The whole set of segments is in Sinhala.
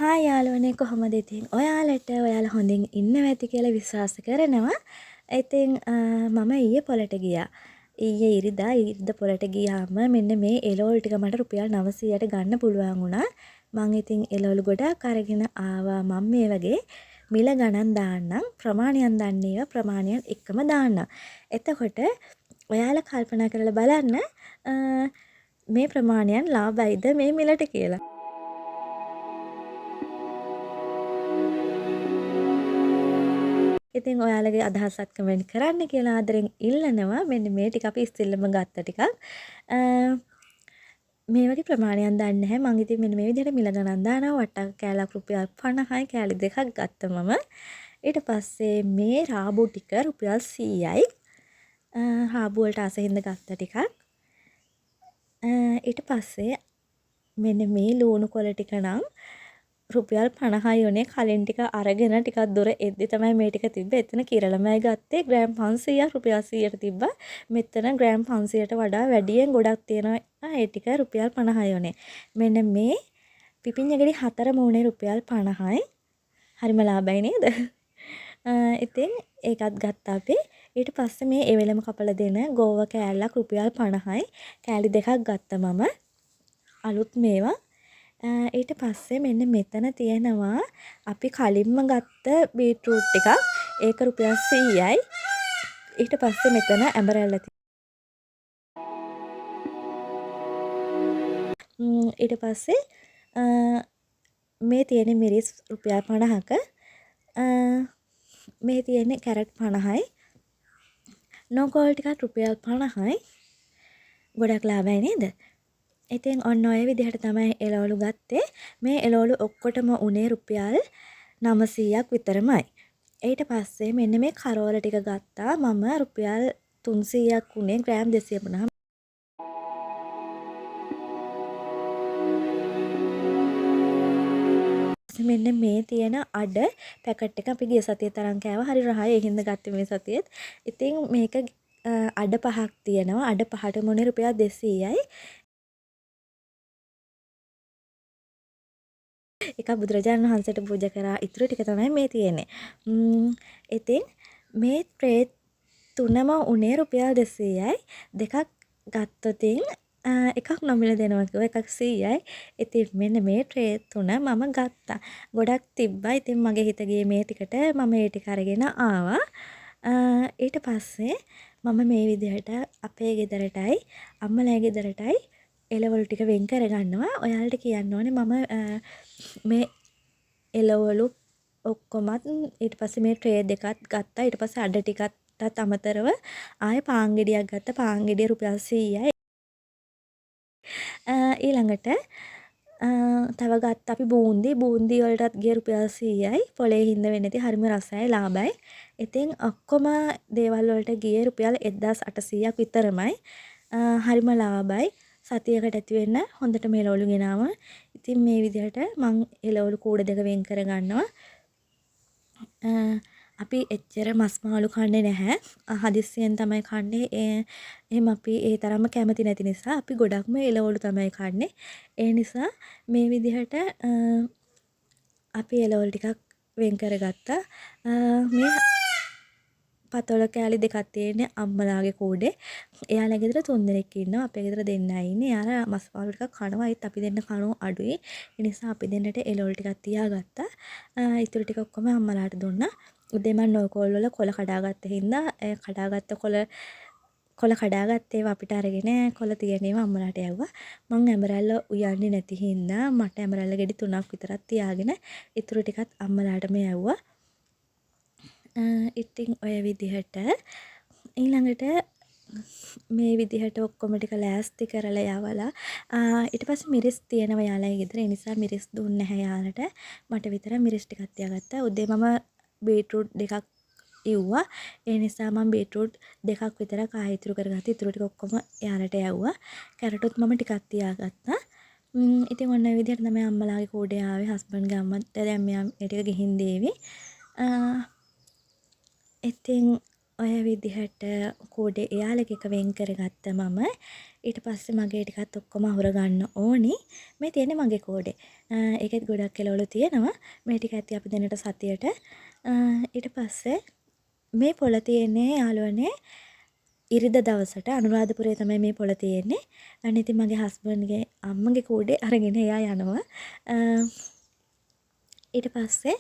හා යාළුවනේ කොහොමද ඉතින් ඔයාලට ඔයාලා හොඳින් ඉන්නවා ඇති කියලා විශ්වාස කරනවා. ඉතින් මම ඊයේ පොලට ගියා. ඊයේ ඉරිදා පොලට ගියාම මෙන්න මේ එළවලු ටික මට රුපියල් 900ට ගන්න පුළුවන් වුණා. මං ඉතින් එළවලු ගොඩාක් අරගෙන ආවා. මම මේ වගේ මිල ගණන් දාන්නම්. ප්‍රමාණයන් දන්නේ ඒවා ප්‍රමාණයන් එක්කම දාන්නම්. එතකොට ඔයාලා කල්පනා කරලා බලන්න මේ ප්‍රමාණයන් ලාභයිද මේ මිලට කියලා. ඉතින් ඔයාලගේ අදහසත් කමෙන්ට් කරන්න කියලා ආදරෙන් ඉල්ලනවා. මෙන්න මේ ටික අපි ඉස්සෙල්ලම ගත්ත ටිකක්. මේ වගේ ප්‍රමාණයක් දන්නේ නැහැ. මං ඉතින් මෙන්න මේ විදිහට මිල ගණන් දානවා. වට්ටක් කෑල්ලක් රුපියල් 50යි. කෑලි දෙකක් ගත්ත මම. ඊට පස්සේ මේ රාබු ටික රුපියල් 100යි. රාබු වලට ආසෙහින්ද ගත්ත ටිකක්. ඊට පස්සේ මෙන්න මේ ලුණු කොළ ටික නම් රුපියල් 50යි උනේ. කලින් ටික අරගෙන ටිකක් දුර එද්දි තමයි මේ ටික තිබ්බේ. එතන කිරළමයි ගත්තේ ග්‍රෑම් 500ක් රුපියල් 100ට තිබ්බා. මෙතන ග්‍රෑම් 500ට වඩා වැඩියෙන් ගොඩක් තියෙනවා. ඒ ටික රුපියල් 50යි උනේ. මෙන්න මේ පිපිඤ්ඤගෙඩි 4ම උනේ රුපියල් 50යි. හරිම ලාභයි නේද? ඉතින් ඒකත් ගත්තා අපි. ඊට පස්සේ මේ එවෙලම කපලා දෙන ගෝව කෑල්ලක් රුපියල් 50යි. කෑලි දෙකක් ගත්තා මම. අලුත් මේවා. ඊට පස්සේ මෙන්න මෙතන තියෙනවා අපි කලින්ම ගත්ත බීට්‍රූට් ටිකක්. ඒක රුපියල් 100යි. ඊට පස්සේ මෙතන ඇඹරැල්ල ඊට පස්සේ මේ තියෙන මිරිස් රුපියල් 50ක. මේ තියෙන කැරට් 50යි. නෝකෝල් ටිකක් රුපියල් 50යි. ගොඩක් ලාභයි නේද? ඉතින් ඔන්න ඔය විදිහට තමයි එළවලු ගත්තේ. මේ එළවලු ඔක්කොටම උනේ රුපියල් 900ක් විතරමයි. ඊට පස්සේ මෙන්න මේ කරෝල ටික ගත්තා මම රුපියල් 300ක් උනේ ග්‍රෑම් 250. මෙන්න මේ තියෙන අඩ පැකට් එක අපි ගිය සතියේ තරම් කෑවා. හරි රහයි. ඒ හින්දා ගත්තේ මේ සතියේත්. ඉතින් මේක අඩ පහක් තියෙනවා. අඩ පහටම උනේ රුපියල් 200යි. එක බුදුරජාණන් වහන්සේට පූජා කරා. ඉතුරු ටික තමයි මේ තියෙන්නේ. ඉතින් මේ ට්‍රේ තුනම උනේ රුපියල් 200යි. දෙකක් ගත්තොතින් එකක් නොමිල දෙනවා කිව්වා. එකක් 100යි. ඉතින් මෙන්න මේ ට්‍රේ තුන මම ගත්තා. ගොඩක් තිබ්බා. ඉතින් මගේ හිත ගියේ මේ ටිකට මම මේ ටික අරගෙන ආවා. ඊට පස්සේ මම මේ විදිහට අපේ ගෙදරටයි අම්මලා ගෙදරටයි එළවලු ටික වෙන් කරගන්නවා. ඔයාලට කියන්න ඕනේ මම මේ එළවලු ඔක්කොමත් ඊට පස්සේ මේ ට්‍රේ දෙකක් ගත්තා. ඊට පස්සේ අඩ ටිකටත් අමතරව ආයේ පාන් ගෙඩියක් ගත්තා. පාන් ගෙඩිය රුපියල් 100යි. ඊළඟට තව ගත්ත අපි බූන්දි වලටත් ගිය රුපියල් 100යි. පොලේ හින්ද වෙන්නේ නැති හරිම රසයි ලාභයි. ඉතින් ඔක්කොම දේවල් වලට ගියේ රුපියල් 1800ක් විතරමයි. හරිම ලාභයි. සතියකට ඇති වෙන්න හොඳට මේ එළවලු ගෙනාවා. ඉතින් මේ විදිහට මං එළවලු කූඩ දෙක වෙන් කර ගන්නවා. අපි එච්චර මස් මාළු කන්නේ නැහැ. හදිස්සියෙන් තමයි කන්නේ. එහෙම අපි ඒ තරම්ම කැමති නැති නිසා අපි ගොඩක්ම එළවලු තමයි කන්නේ. ඒ නිසා මේ විදිහට අපි එළවලු ටිකක් වෙන් කරගත්තා. මේ පතොල කෑලි දෙකක් තියෙන්නේ අම්මලාගේ කූඩේ. එයාලා ගෙදර 3 දෙනෙක් ඉන්නවා. අපේ ගෙදර දෙන්නයි ඉන්නේ. එයාලා මස් මාළු ටිකක් කනවා. ඒත් අපි දෙන්න කනෝ අඩුයි. ඒ නිසා අපි දෙන්නට එළවලු ටිකක් තියාගත්තා. ඉතුරු ටික ඔක්කොම අම්මලාට දුන්නා. උදේ මම නෝකෝල් වල කොළ කඩාගත්ත හින්දා කඩාගත්ත කොළ කඩාගත්ත ඒවා අපිට අරගෙන කොළ තියෙන ඒවා අම්මලාට යවුවා. මං ඇඹරැල්ල උයන්නේ නැති හින්දා මට ඇඹරැල්ල ගෙඩි 3ක් විතරක් තියාගෙන ඉතුරු ටිකත් අම්මලාටම යවුවා. ඉතින් ඔය විදිහට ඊළඟට මේ විදිහට ඔක්කොම ටික ලෑස්ති කරලා යවලා ඊට පස්සේ මිරිස් තියෙනවා යාළගේ ගෙදර. ඒ නිසා මිරිස් දුන්නේ නැහැ යාළට. මට විතර මිරිස් ටිකක් තියාගත්තා. උදේ මම බීට්‍රූට් දෙකක් ඉව්වා. ඒ නිසා මම බීට්‍රූට් දෙකක් විතර කාය ඉතුරු කරගත්තා. ඉතුරු ටික ඔක්කොම යාළට යවුවා. කැරටුත් මම ටිකක් තියාගත්තා. ඉතින් ඔන්න ඔය විදිහට තමයි අම්මලාගේ කූඩේ ආවේ. හස්බන්ඩ්ගේ අම්මත් දැන් මෙයා මේ ටික ගිහින් දේවි. ඉතින් ඔය විදිහට කෝඩේ එයාලගේ එක වෙන් කරගත්ත මම. ඊට පස්සේ මගේ ටිකත් ඔක්කොම අහුර ගන්න ඕනි. මේ තියෙන්නේ මගේ කෝඩේ. ඒකෙත් ගොඩක් එළවලු තියෙනවා. මේ ටික ඇති අපි දෙන්නට සතියට. ඊට පස්සේ මේ පොළ තියෙන්නේ යාළුවනේ ඉරිදා දවසට අනුරාධපුරේ තමයි මේ පොළ තියෙන්නේ. අන්න ඉතින් මගේ හස්බන්ඩ්ගේ අම්මගේ කෝඩේ අරගෙන එයා යනවා. ඊට පස්සේ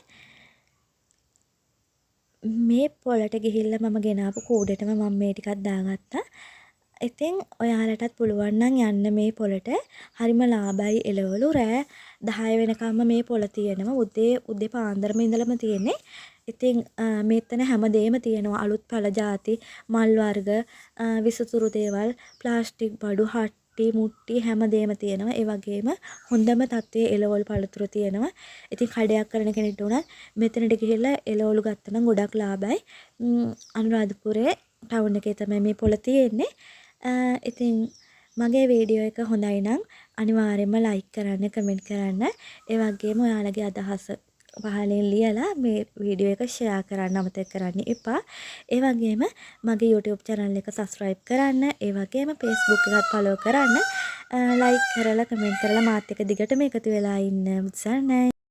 මේ පොළට ගිහිල්ලා මම ගෙනාපු කූඩේටම මම මේ ටිකක් දාගත්තා. ඉතින් ඔයාලටත් පුළුවන් නම් යන්න මේ පොළට. හරිම ලාභයි එළවලු. රෑ 10 වෙනකම්ම මේ පොළ තියෙනවා. උදේ පාන්දරම ඉඳලම තියෙන්නේ. ඉතින් මෙතන හැමදේම තියෙනවා. අලුත් පළ ಜಾති, මල් වර්ග, විසුතුරු දේවල්, ප්ලාස්ටික් බඩු, හට්ටි, මුට්ටි හැමදේම තියෙනවා. ඒ වගේම හොඳම තත්ත්වයේ එළවලු පළතුරු තියෙනවා. ඉතින් කඩයක් කරන කෙනෙක්ට උනත් මෙතනට ගිහිල්ලා එළවලු ගත්තා නම් ගොඩක් ලාභයි. අනුරාධපුරේ ටවුන් එකේ තමයි මේ පොළ තියෙන්නේ. ඉතින් මගේ වීඩියෝ එක හොඳයි නම් අනිවාර්යයෙන්ම ලයික් කරන්න, කමෙන්ට් කරන්න. ඒ වගේම ඔයාලගේ අදහස පහලින් ලියලා මේ වීඩියෝ එක ෂෙයා කරන්න අමතක කරන්න එපා. ඒ වගේම මගේ YouTube channel එක subscribe කරන්න. ඒ වගේම Facebook එකත් follow කරන්න. ලයික් කරලා කමෙන්ට් කරලා මාත් එක්ක දිගටම එකතු වෙලා ඉන්න උත්සාහයි.